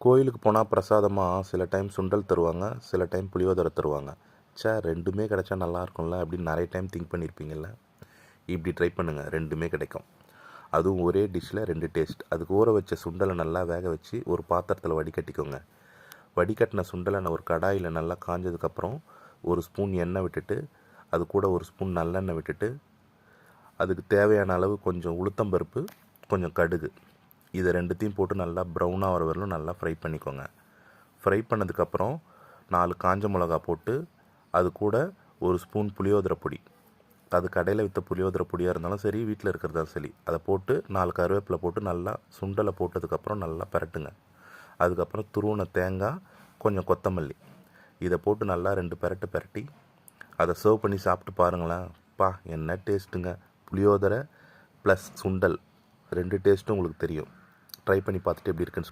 கோயிலுக்கு போனால் பிரசாதமாக சில டைம் சுண்டல் தருவாங்க, சில டைம் புளியோதரை தருவாங்க. ரெண்டுமே கிடைச்சா நல்லாயிருக்கும்ல அப்படின்னு நிறைய டைம் திங்க் பண்ணியிருப்பீங்கள்ல. இப்படி ட்ரை பண்ணுங்கள், ரெண்டுமே கிடைக்கும். அதுவும் ஒரே டிஷ்ஷில் 2 டேஸ்ட். அதுக்கு ஊற வச்ச சுண்டலை நல்லா வேக வச்சு ஒரு பாத்திரத்தில் வடிகட்டிக்கோங்க. வடிகட்டின சுண்டலை ஒரு கடாயில் நல்லா காஞ்சதுக்கப்புறம் ஒரு ஸ்பூன் எண்ணெய் விட்டுட்டு, அது கூட ஒரு ஸ்பூன் நல்லெண்ணெய் விட்டுட்டு, அதுக்கு தேவையான அளவு கொஞ்சம் உளுத்தம்பருப்பு, கொஞ்சம் கடுகு, இதை ரெண்டுத்தையும் போட்டு நல்லா ப்ரௌனாக வர வரலும் நல்லா ஃப்ரை பண்ணிக்கோங்க. ஃப்ரை பண்ணதுக்கப்புறம் 4 காஞ்ச மிளகா போட்டு, அது கூட ஒரு ஸ்பூன் புளியோதரை பொடி, அது கடையில் விற்ற புளியோதரை பொடியாக இருந்தாலும் சரி, வீட்டில் இருக்கிறதாலும் சரி, அதை போட்டு 4 கருவேப்பிலை போட்டு நல்லா சுண்டலை போட்டதுக்கப்புறம் நல்லா பரட்டுங்க. அதுக்கப்புறம் துருவின தேங்காய், கொஞ்சம் கொத்தமல்லி, இதை போட்டு நல்லா 2 பரட்டி அதை சர்வ் பண்ணி சாப்பிட்டு பாருங்களேன். என்ன டேஸ்ட்டுங்க! புளியோதரை ப்ளஸ் சுண்டல் 2 டேஸ்ட்டும் உங்களுக்கு தெரியும். ட்ரை பண்ணி பார்த்துட்டு எப்படி இருக்குன்னு